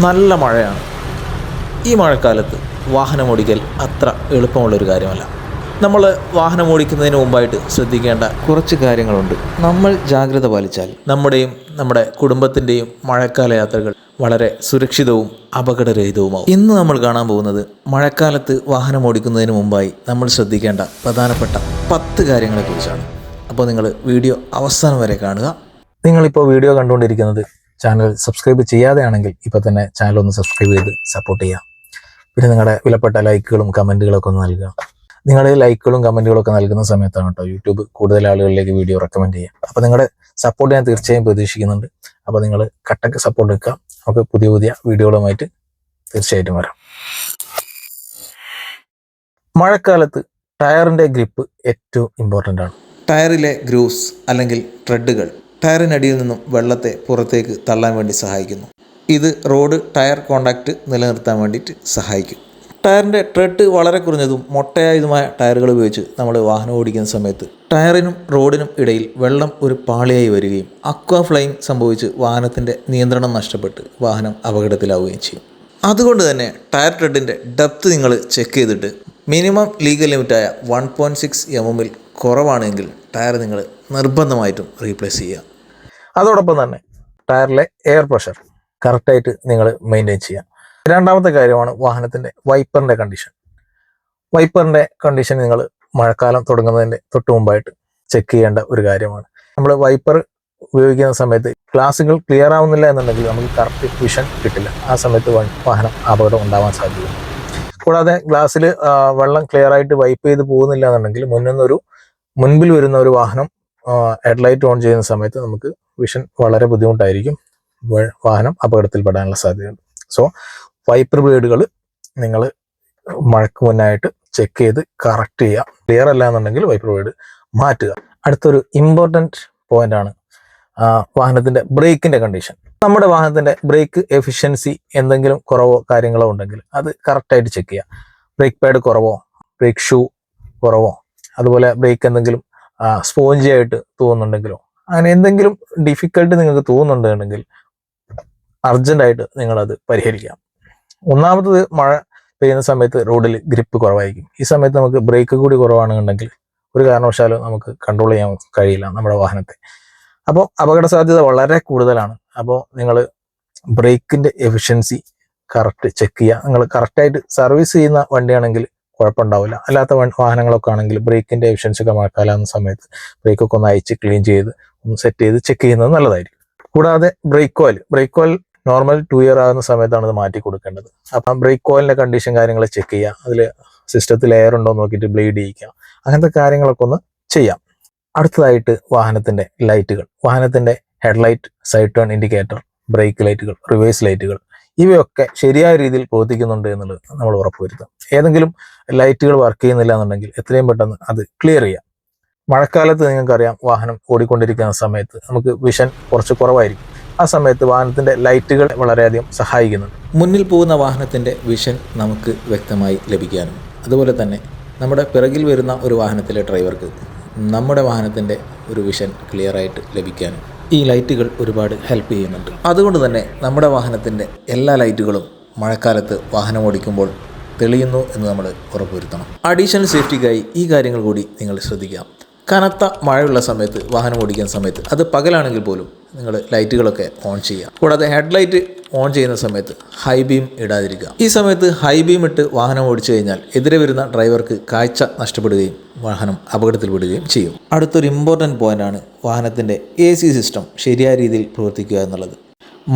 നല്ല മഴയാണ്. ഈ മഴക്കാലത്ത് വാഹനമോടിക്കൽ അത്ര എളുപ്പമുള്ളൊരു കാര്യമല്ല. നമ്മൾ വാഹനം ഓടിക്കുന്നതിന് മുമ്പായിട്ട് ശ്രദ്ധിക്കേണ്ട കുറച്ച് കാര്യങ്ങളുണ്ട്. നമ്മൾ ജാഗ്രത പാലിച്ചാൽ നമ്മുടെയും നമ്മുടെ കുടുംബത്തിൻ്റെയും മഴക്കാല യാത്രകൾ വളരെ സുരക്ഷിതവും അപകടരഹിതവുമാവും. ഇന്ന് നമ്മൾ കാണാൻ പോകുന്നത് മഴക്കാലത്ത് വാഹനം ഓടിക്കുന്നതിന് മുമ്പായി നമ്മൾ ശ്രദ്ധിക്കേണ്ട പ്രധാനപ്പെട്ട 10 കാര്യങ്ങളെക്കുറിച്ചാണ്. അപ്പോൾ നിങ്ങൾ വീഡിയോ അവസാനം വരെ കാണുക. നിങ്ങളിപ്പോൾ വീഡിയോ കണ്ടുകൊണ്ടിരിക്കുന്നത് ചാനൽ സബ്സ്ക്രൈബ് ചെയ്യാതെയാണെങ്കിൽ ഇപ്പോൾ തന്നെ ചാനൽ ഒന്ന് സബ്സ്ക്രൈബ് ചെയ്ത് സപ്പോർട്ട് ചെയ്യുക. പിന്നെ നിങ്ങളുടെ വിലപ്പെട്ട ലൈക്കുകളും കമൻറ്റുകളൊക്കെ ഒന്ന് നൽകുക. നിങ്ങൾ ലൈക്കുകളും കമൻറ്റുകളൊക്കെ നൽകുന്ന സമയത്താണ് കേട്ടോ യൂട്യൂബ് കൂടുതൽ ആളുകളിലേക്ക് വീഡിയോ റെക്കമെൻഡ് ചെയ്യുക. അപ്പോൾ നിങ്ങളുടെ സപ്പോർട്ട് ഞാൻ തീർച്ചയായും പ്രതീക്ഷിക്കുന്നുണ്ട്. അപ്പോൾ നിങ്ങൾ കട്ടക്ക് സപ്പോർട്ട് വെക്കുക. നമുക്ക് പുതിയ പുതിയ വീഡിയോകളുമായിട്ട് തീർച്ചയായിട്ടും വരാം. മഴക്കാലത്ത് ടയറിൻ്റെ ഗ്രിപ്പ് ഏറ്റവും ഇമ്പോർട്ടൻ്റ് ആണ്. ടയറിലെ ഗ്രൂവ്സ് അല്ലെങ്കിൽ ട്രെഡുകൾ ടയറിനടിയിൽ നിന്നും വെള്ളത്തെ പുറത്തേക്ക് തള്ളാൻ വേണ്ടി സഹായിക്കുന്നു. ഇത് റോഡ് ടയർ കോണ്ടാക്റ്റ് നിലനിർത്താൻ വേണ്ടിയിട്ട് സഹായിക്കും. ടയറിൻ്റെ ട്രെഡ് വളരെ കുറഞ്ഞതും മൊട്ടയായതുമായ ടയറുകൾ ഉപയോഗിച്ച് നമ്മൾ വാഹനം ഓടിക്കുന്ന സമയത്ത് ടയറിനും റോഡിനും ഇടയിൽ വെള്ളം ഒരു പാളിയായി വരികയും അക്വാ ഫ്ലൈയിങ് സംഭവിച്ച് വാഹനത്തിൻ്റെ നിയന്ത്രണം നഷ്ടപ്പെട്ട് വാഹനം അപകടത്തിലാവുകയും ചെയ്യും. അതുകൊണ്ട് തന്നെ ടയർ ട്രെഡിൻ്റെ ഡെപ്ത് നിങ്ങൾ ചെക്ക് ചെയ്തിട്ട് മിനിമം ലീഗൽ ലിമിറ്റായ 1.6 mm കുറവാണെങ്കിൽ ടയർ നിങ്ങൾ നിർബന്ധമായിട്ടും റീപ്ലേസ് ചെയ്യുക. അതോടൊപ്പം തന്നെ ടയറിലെ എയർ പ്രഷർ കറക്റ്റായിട്ട് നിങ്ങൾ മെയിൻറ്റെയിൻ ചെയ്യുക. രണ്ടാമത്തെ കാര്യമാണ് വാഹനത്തിൻ്റെ വൈപ്പറിൻ്റെ കണ്ടീഷൻ. വൈപ്പറിൻ്റെ കണ്ടീഷൻ നിങ്ങൾ മഴക്കാലം തുടങ്ങുന്നതിൻ്റെ തൊട്ട് മുമ്പായിട്ട് ചെക്ക് ചെയ്യേണ്ട ഒരു കാര്യമാണ്. നമ്മൾ വൈപ്പർ ഉപയോഗിക്കുന്ന സമയത്ത് ഗ്ലാസുകൾ ക്ലിയർ ആവുന്നില്ല എന്നുണ്ടെങ്കിൽ നമുക്ക് കറക്റ്റ് വിഷൻ കിട്ടില്ല. ആ സമയത്ത് വാഹനം അപകടം ഉണ്ടാവാൻ സാധ്യതയുണ്ട്. കൂടാതെ ഗ്ലാസ്സിൽ വെള്ളം ക്ലിയർ ആയിട്ട് വൈപ്പ് ചെയ്ത് പോകുന്നില്ല എന്നുണ്ടെങ്കിൽ മുൻപിൽ വരുന്ന ഒരു വാഹനം ഹെഡ്ലൈറ്റ് ഓൺ ചെയ്യുന്ന സമയത്ത് നമുക്ക് വിഷൻ വളരെ ബുദ്ധിമുട്ടായിരിക്കും. വാഹനം അപകടത്തിൽപ്പെടാനുള്ള സാധ്യതയുണ്ട്. സോ വൈപ്പർ ബ്ലേഡുകൾ നിങ്ങൾ മഴയ്ക്ക് മുന്നായിട്ട് ചെക്ക് ചെയ്ത് കറക്റ്റ് ചെയ്യുക. ക്ലിയർ അല്ല എന്നുണ്ടെങ്കിൽ വൈപ്പർ ബ്ലേഡ് മാറ്റുക. അടുത്തൊരു ഇമ്പോർട്ടൻറ്റ് പോയിൻ്റാണ് വാഹനത്തിൻ്റെ ബ്രേക്കിൻ്റെ കണ്ടീഷൻ. നമ്മുടെ വാഹനത്തിൻ്റെ ബ്രേക്ക് എഫിഷ്യൻസി എന്തെങ്കിലും കുറവോ കാര്യങ്ങളോ ഉണ്ടെങ്കിൽ അത് കറക്റ്റായിട്ട് ചെക്ക് ചെയ്യുക. ബ്രേക്ക് പാഡ് കുറവോ, ബ്രേക്ക് ഷൂ കുറവോ, അതുപോലെ ബ്രേക്ക് എന്തെങ്കിലും സ്പോഞ്ചി ആയിട്ട് തോന്നുന്നുണ്ടെങ്കിലോ അങ്ങനെ എന്തെങ്കിലും ഡിഫിക്കൽട്ട് നിങ്ങൾക്ക് തോന്നുന്നുണ്ടെങ്കിൽ അർജൻറ്റായിട്ട് നിങ്ങളത് പരിഹരിക്കാം. ഒന്നാമത്തത് മഴ പെയ്യുന്ന സമയത്ത് റോഡിൽ ഗ്രിപ്പ് കുറവായിരിക്കും. ഈ സമയത്ത് നമുക്ക് ബ്രേക്ക് കൂടി കുറവാണെന്നുണ്ടെങ്കിൽ ഒരു കാരണവശാലും നമുക്ക് കൺട്രോൾ ചെയ്യാൻ കഴിയില്ല നമ്മുടെ വാഹനത്തെ. അപ്പോൾ അപകട സാധ്യത വളരെ കൂടുതലാണ്. അപ്പോൾ നിങ്ങൾ ബ്രേക്കിൻ്റെ എഫിഷ്യൻസി കറക്റ്റ് ചെക്ക് ചെയ്യുക. നിങ്ങൾ കറക്റ്റായിട്ട് സർവീസ് ചെയ്യുന്ന വണ്ടിയാണെങ്കിൽ കുഴപ്പമുണ്ടാവില്ല. അല്ലാത്ത വാഹനങ്ങളൊക്കെ ആണെങ്കിൽ ബ്രേക്കിൻ്റെ എഫിഷ്യൻസി ഒക്കെ മഴക്കാലാവുന്ന സമയത്ത് ബ്രേക്കൊക്കെ ഒന്ന് അയച്ച് ക്ലീൻ ചെയ്ത് ഒന്ന് സെറ്റ് ചെയ്ത് ചെക്ക് ചെയ്യുന്നത് നല്ലതായിരിക്കും. കൂടാതെ ബ്രേക്ക് ഓയിൽ നോർമൽ 2 year ആകുന്ന സമയത്താണ് ഇത് മാറ്റി കൊടുക്കേണ്ടത്. അപ്പം ബ്രേക്ക് ഓയിലിൻ്റെ കണ്ടീഷൻ കാര്യങ്ങൾ ചെക്ക് ചെയ്യുക. അതിൽ സിസ്റ്റത്തിൽ എയർ ഉണ്ടോ നോക്കിയിട്ട് ബ്ലേഡ് ചെയ്യിക്കുക. അങ്ങനത്തെ കാര്യങ്ങളൊക്കെ ഒന്ന് ചെയ്യാം. അടുത്തതായിട്ട് വാഹനത്തിൻ്റെ ലൈറ്റുകൾ, വാഹനത്തിൻ്റെ headlight, side turn indicator, brake ലൈറ്റുകൾ, റിവേഴ്സ് ലൈറ്റുകൾ ഇവയൊക്കെ ശരിയായ രീതിയിൽ പ്രവർത്തിക്കുന്നുണ്ട് എന്നുള്ളത് നമ്മൾ ഉറപ്പുവരുത്താം. ഏതെങ്കിലും ലൈറ്റുകൾ വർക്ക് ചെയ്യുന്നില്ല എന്നുണ്ടെങ്കിൽ എത്രയും പെട്ടെന്ന് അത് ക്ലിയർ ചെയ്യാം. മഴക്കാലത്ത് നിങ്ങൾക്കറിയാം വാഹനം ഓടിക്കൊണ്ടിരിക്കുന്ന സമയത്ത് നമുക്ക് വിഷൻ കുറച്ച് കുറവായിരിക്കും. ആ സമയത്ത് വാഹനത്തിൻ്റെ ലൈറ്റുകൾ വളരെയധികം സഹായിക്കുന്നുണ്ട്. മുന്നിൽ പോകുന്ന വാഹനത്തിൻ്റെ വിഷൻ നമുക്ക് വ്യക്തമായി ലഭിക്കാനും അതുപോലെ തന്നെ നമ്മുടെ പിറകിൽ വരുന്ന ഒരു വാഹനത്തിലെ ഡ്രൈവർക്ക് നമ്മുടെ വാഹനത്തിൻ്റെ ഒരു വിഷൻ ക്ലിയറായിട്ട് ലഭിക്കാനും ഈ ലൈറ്റുകൾ ഒരുപാട് ഹെൽപ്പ് ചെയ്യുന്നുണ്ട്. അതുകൊണ്ട് തന്നെ നമ്മുടെ വാഹനത്തിൻ്റെ എല്ലാ ലൈറ്റുകളും മഴക്കാലത്ത് വാഹനം ഓടിക്കുമ്പോൾ തെളിയുന്നു എന്ന് നമ്മൾ ഉറപ്പുവരുത്തണം. അഡീഷണൽ സേഫ്റ്റിക്കായി ഈ കാര്യങ്ങൾ കൂടി നിങ്ങൾ ശ്രദ്ധിക്കാം. കനത്ത മഴയുള്ള സമയത്ത് വാഹനം ഓടിക്കുന്ന സമയത്ത് അത് പകലാണെങ്കിൽ പോലും നിങ്ങൾ ലൈറ്റുകളൊക്കെ ഓൺ ചെയ്യുക. കൂടാതെ ഹെഡ്ലൈറ്റ് ഓൺ ചെയ്യുന്ന സമയത്ത് ഹൈ ബീം ഇടാതിരിക്കുക. ഈ സമയത്ത് ഹൈ ബീം ഇട്ട് വാഹനം ഓടിച്ചു കഴിഞ്ഞാൽ എതിരെ വരുന്ന ഡ്രൈവർക്ക് കാഴ്ച നഷ്ടപ്പെടുകയും വാഹനം അപകടത്തിൽപ്പെടുകയും ചെയ്യും. അടുത്തൊരു ഇമ്പോർട്ടൻറ്റ് പോയിൻ്റാണ് വാഹനത്തിൻ്റെ AC സിസ്റ്റം ശരിയായ രീതിയിൽ പ്രവർത്തിക്കുക എന്നുള്ളത്.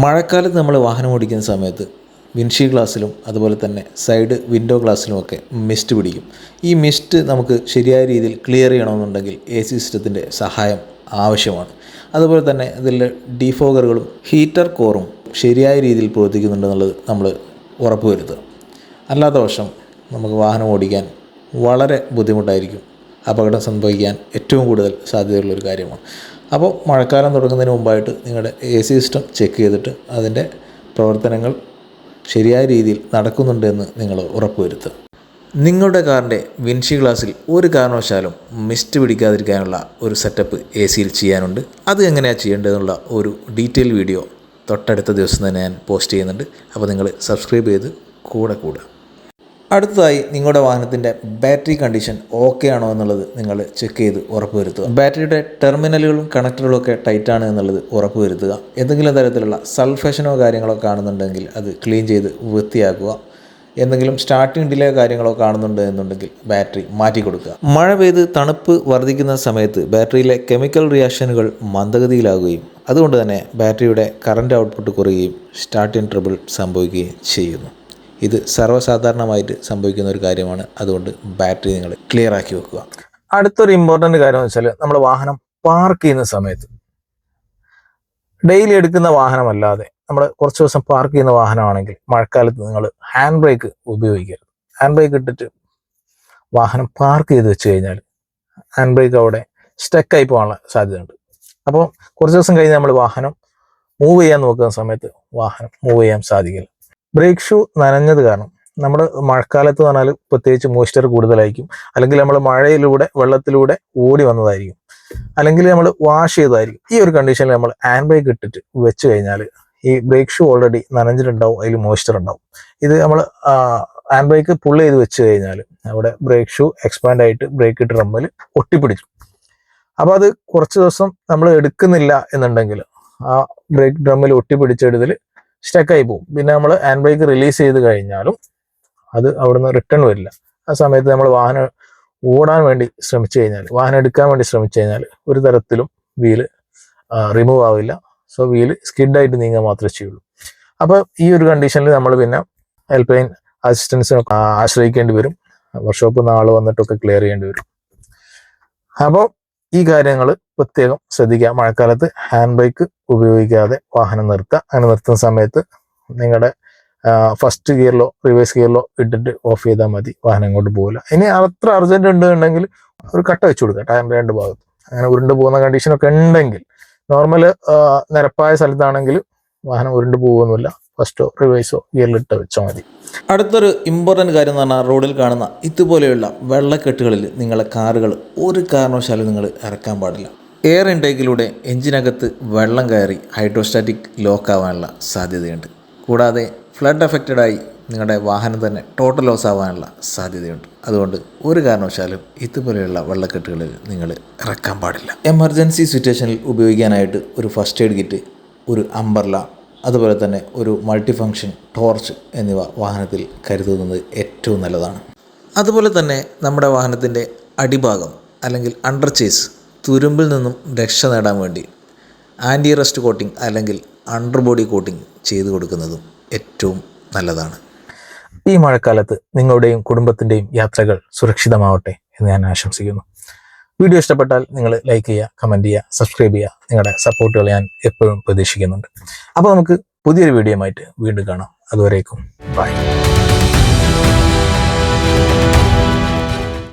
മഴക്കാലത്ത് നമ്മൾ വാഹനം ഓടിക്കുന്ന സമയത്ത് വിൻഷീൽഡ് ഗ്ലാസ്സിലും അതുപോലെ തന്നെ സൈഡ് വിൻഡോ ഗ്ലാസ്സിലുമൊക്കെ മിസ്റ്റ് പിടിക്കും. ഈ മിസ്റ്റ് നമുക്ക് ശരിയായ രീതിയിൽ ക്ലിയർ ചെയ്യണമെന്നുണ്ടെങ്കിൽ AC സിസ്റ്റത്തിൻ്റെ സഹായം ആവശ്യമാണ്. അതുപോലെ തന്നെ ഇതിൽ ഡീഫോഗറുകളും ഹീറ്റർ കോറും ശരിയായ രീതിയിൽ പ്രവർത്തിക്കുന്നുണ്ടെന്നുള്ളത് നമ്മൾ ഉറപ്പുവരുത്തുക. അല്ലാത്ത പക്ഷം നമുക്ക് വാഹനം ഓടിക്കാൻ വളരെ ബുദ്ധിമുട്ടായിരിക്കും. അപകടം സംഭവിക്കാൻ ഏറ്റവും കൂടുതൽ സാധ്യതയുള്ളൊരു കാര്യമാണ്. അപ്പോൾ മഴക്കാലം തുടങ്ങുന്നതിന് മുമ്പായിട്ട് നിങ്ങളുടെ AC സിസ്റ്റം ചെക്ക് ചെയ്തിട്ട് അതിൻ്റെ പ്രവർത്തനങ്ങൾ ശരിയായ രീതിയിൽ നടക്കുന്നുണ്ടെന്ന് നിങ്ങൾ ഉറപ്പുവരുത്തുക. നിങ്ങളുടെ കാറിൻ്റെ വിൻഷീൽഡ് ഗ്ലാസ്സിൽ ഒരു കാരണവശാലും മിസ്റ്റ് പിടിക്കാതിരിക്കാനുള്ള ഒരു സെറ്റപ്പ് AC യിൽ ചെയ്യാനുണ്ട്. അത് എങ്ങനെയാണ് ചെയ്യേണ്ടതെന്നുള്ള ഒരു ഡീറ്റെയിൽ വീഡിയോ തൊട്ടടുത്ത ദിവസം തന്നെ ഞാൻ പോസ്റ്റ് ചെയ്യുന്നുണ്ട്. അപ്പോൾ നിങ്ങൾ സബ്സ്ക്രൈബ് ചെയ്ത് കൂടെ കൂടുക. അടുത്തതായി നിങ്ങളുടെ വാഹനത്തിൻ്റെ ബാറ്ററി കണ്ടീഷൻ ഓക്കെ ആണോ എന്നുള്ളത് നിങ്ങൾ ചെക്ക് ചെയ്ത് ഉറപ്പുവരുത്തുക. ബാറ്ററിയുടെ ടെർമിനലുകളും കണക്ടറുകളും ഒക്കെ ടൈറ്റാണ് എന്നുള്ളത് ഉറപ്പുവരുത്തുക. എന്തെങ്കിലും തരത്തിലുള്ള സൾഫേഷനോ കാര്യങ്ങളോ കാണുന്നുണ്ടെങ്കിൽ അത് ക്ലീൻ ചെയ്ത് വൃത്തിയാക്കുക. എന്തെങ്കിലും സ്റ്റാർട്ടിംഗ് ഡിലേ കാര്യങ്ങളോ കാണുന്നുണ്ട് എന്നുണ്ടെങ്കിൽ ബാറ്ററി മാറ്റി കൊടുക്കുക. മഴ പെയ്ത് തണുപ്പ് വർദ്ധിക്കുന്ന സമയത്ത് ബാറ്ററിയിലെ കെമിക്കൽ റിയാക്ഷനുകൾ മന്ദഗതിയിലാകുകയും അതുകൊണ്ട് തന്നെ ബാറ്ററിയുടെ കറണ്ട് ഔട്ട്പുട്ട് കുറയുകയും സ്റ്റാർട്ടിംഗ് ട്രബിൾ സംഭവിക്കുകയും ചെയ്യുന്നു. ഇത് സർവ്വസാധാരണമായിട്ട് സംഭവിക്കുന്ന ഒരു കാര്യമാണ്. അതുകൊണ്ട് ബാറ്ററി നിങ്ങൾ ക്ലിയർ ആക്കി വെക്കുക. അടുത്തൊരു ഇമ്പോർട്ടൻ്റ് കാര്യം എന്ന് വെച്ചാൽ നമ്മൾ വാഹനം പാർക്ക് ചെയ്യുന്ന സമയത്ത് ഡെയിലി എടുക്കുന്ന വാഹനമല്ലാതെ നമ്മൾ കുറച്ച് ദിവസം പാർക്ക് ചെയ്യുന്ന വാഹനമാണെങ്കിൽ മഴക്കാലത്ത് നിങ്ങൾ ഹാൻഡ് ബ്രേക്ക് ഉപയോഗിക്കരുത്. ഹാൻഡ് ബ്രേക്ക് ഇട്ടിട്ട് വാഹനം പാർക്ക് ചെയ്ത് വെച്ച് കഴിഞ്ഞാൽ ഹാൻഡ് ബ്രേക്ക് അവിടെ സ്റ്റക്കായി പോകാനുള്ള സാധ്യതയുണ്ട്. അപ്പോൾ കുറച്ച് ദിവസം കഴിഞ്ഞ് നമ്മൾ വാഹനം മൂവ് ചെയ്യാൻ നോക്കുന്ന സമയത്ത് വാഹനം മൂവ് ചെയ്യാൻ സാധിക്കില്ല. ബ്രേക്ക് ഷൂ നനഞ്ഞത് കാരണം നമ്മൾ മഴക്കാലത്ത് പറഞ്ഞാൽ പ്രത്യേകിച്ച് മോയ്സ്ചർ കൂടുതലായിരിക്കും, അല്ലെങ്കിൽ നമ്മൾ മഴയിലൂടെ വെള്ളത്തിലൂടെ ഓടി വന്നതായിരിക്കും, അല്ലെങ്കിൽ നമ്മൾ വാഷ് ചെയ്തതായിരിക്കും. ഈ ഒരു കണ്ടീഷനിൽ നമ്മൾ ഹാൻഡ് ബ്രേക്ക് ഇട്ടിട്ട് വെച്ച് കഴിഞ്ഞാൽ ഈ ബ്രേക്ക് ഷൂ ഓൾറെഡി നനഞ്ഞിട്ടുണ്ടാവും, അതിൽ മോയ്സ്ചർ ഉണ്ടാവും. ഇത് നമ്മൾ ഹാൻഡ് ബ്രേക്ക് പുള്ള് ചെയ്ത് വെച്ച് കഴിഞ്ഞാൽ അവിടെ ബ്രേക്ക് ഷൂ എക്സ്പാൻഡ് ആയിട്ട് ബ്രേക്ക് ഡ്രമ്മിൽ ഒട്ടിപ്പിടിച്ചു. അപ്പോൾ അത് കുറച്ച് ദിവസം നമ്മൾ എടുക്കുന്നില്ല എന്നുണ്ടെങ്കിൽ ആ ബ്രേക്ക് ഡ്രമ്മിൽ ഒട്ടിപ്പിടിച്ചെടുത്തിൽ സ്റ്റക്കായി പോകും. പിന്നെ നമ്മൾ ഹാൻഡ് ബ്രേക്ക് റിലീസ് ചെയ്ത് കഴിഞ്ഞാലും അത് അവിടുന്ന് റിട്ടേൺ വരില്ല. ആ സമയത്ത് നമ്മൾ വാഹനം ഓടാൻ വേണ്ടി ശ്രമിച്ചു കഴിഞ്ഞാൽ, വാഹനം എടുക്കാൻ വേണ്ടി ശ്രമിച്ചു കഴിഞ്ഞാൽ ഒരു തരത്തിലും വീല് റിമൂവ് ആവില്ല. സോ വീല് സ്കിഡായിട്ട് നീങ്ങാൻ മാത്രമേ ചെയ്യുള്ളൂ. അപ്പോൾ ഈ ഒരു കണ്ടീഷനിൽ നമ്മൾ പിന്നെ ഹെൽപ്പ് ലൈൻ അസിസ്റ്റൻസിനെ ആശ്രയിക്കേണ്ടി വരും. വർക്ക്ഷോപ്പിൽ നിന്ന് ആൾ വന്നിട്ടൊക്കെ ക്ലിയർ ചെയ്യേണ്ടി വരും. അപ്പോൾ ഈ കാര്യങ്ങൾ പ്രത്യേകം ശ്രദ്ധിക്കുക. മഴക്കാലത്ത് ഹാൻഡ് ബ്രേക്ക് ഉപയോഗിക്കാതെ വാഹനം നിർത്തുക. അങ്ങനെ നിർത്തുന്ന സമയത്ത് നിങ്ങളുടെ ഫസ്റ്റ് ഗിയറിലോ റിവേഴ്സ് ഗിയറിലോ ഇട്ടിട്ട് ഓഫ് ചെയ്താൽ മതി, വാഹനം ഇങ്ങോട്ട് പോകില്ല. ഇനി അത്ര അർജന്റ് ഉണ്ടെന്നുണ്ടെങ്കിൽ ഒരു കട്ട വെച്ച് കൊടുക്കുക ടയറിൻ്റെ രണ്ട് ഭാഗത്ത്. അങ്ങനെ ഉരുണ്ട് പോകുന്ന കണ്ടീഷനൊക്കെ ഉണ്ടെങ്കിൽ, നോർമൽ നിരപ്പായ സ്ഥലത്താണെങ്കിൽ വാഹനം ഉരുണ്ട് പോകുന്നില്ല, ഫസ്റ്റോ റിവേഴ്സോ ഗിയറിലിട്ട് വെച്ചാൽ മതി. അടുത്തൊരു ഇമ്പോർട്ടൻ്റ് കാര്യം എന്ന് പറഞ്ഞാൽ റോഡിൽ കാണുന്ന ഇതുപോലെയുള്ള വെള്ളക്കെട്ടുകളിൽ നിങ്ങളെ കാറുകൾ ഒരു കാരണവശാലും നിങ്ങൾ ഇറക്കാൻ പാടില്ല. എയർ ഇൻടേക്കിലൂടെ എഞ്ചിനകത്ത് വെള്ളം കയറി ഹൈഡ്രോസ്റ്റാറ്റിക് ലോക്ക് ആവാനുള്ള സാധ്യതയുണ്ട്. കൂടാതെ ഫ്ലഡ് എഫക്റ്റഡായി നിങ്ങളുടെ വാഹനം തന്നെ ടോട്ടൽ ലോസ് ആവാനുള്ള സാധ്യതയുണ്ട്. അതുകൊണ്ട് ഒരു കാരണവശാലും ഇതുപോലെയുള്ള വെള്ളക്കെട്ടുകളിൽ നിങ്ങൾ ഇറക്കാൻ പാടില്ല. എമർജൻസി സിറ്റുവേഷനിൽ ഉപയോഗിക്കാനായിട്ട് ഒരു ഫസ്റ്റ് എയ്ഡ് കിറ്റ്, ഒരു അംബ്രല്ല, അതുപോലെ തന്നെ ഒരു മൾട്ടി ഫങ്ഷൻ ടോർച്ച് എന്നിവ വാഹനത്തിൽ കരുതുന്നത് ഏറ്റവും നല്ലതാണ്. അതുപോലെ തന്നെ നമ്മുടെ വാഹനത്തിൻ്റെ അടിഭാഗം അല്ലെങ്കിൽ അണ്ടർ ചേസ് തുരുമ്പിൽ നിന്നും രക്ഷ നേടാൻ വേണ്ടി ആൻറ്റി റസ്റ്റ് കോട്ടിംഗ് അല്ലെങ്കിൽ അണ്ടർ ബോഡി കോട്ടിംഗ് ചെയ്തു കൊടുക്കുന്നതും ഏറ്റവും നല്ലതാണ്. ഈ മഴക്കാലത്ത് നിങ്ങളുടെയും കുടുംബത്തിൻ്റെയും യാത്രകൾ സുരക്ഷിതമാവട്ടെ എന്ന് ഞാൻ ആശംസിക്കുന്നു. വീഡിയോ ഇഷ്ടപ്പെട്ടാൽ നിങ്ങൾ ലൈക്ക് ചെയ്യുക, കമൻറ്റ് ചെയ്യുക, സബ്സ്ക്രൈബ് ചെയ്യുക. നിങ്ങളുടെ സപ്പോർട്ടുകൾ ഞാൻ എപ്പോഴും പ്രതീക്ഷിക്കുന്നുണ്ട്. അപ്പോൾ നമുക്ക് പുതിയൊരു വീഡിയോ ആയിട്ട് വീണ്ടും കാണാം. അതുവരേക്കും ബൈ.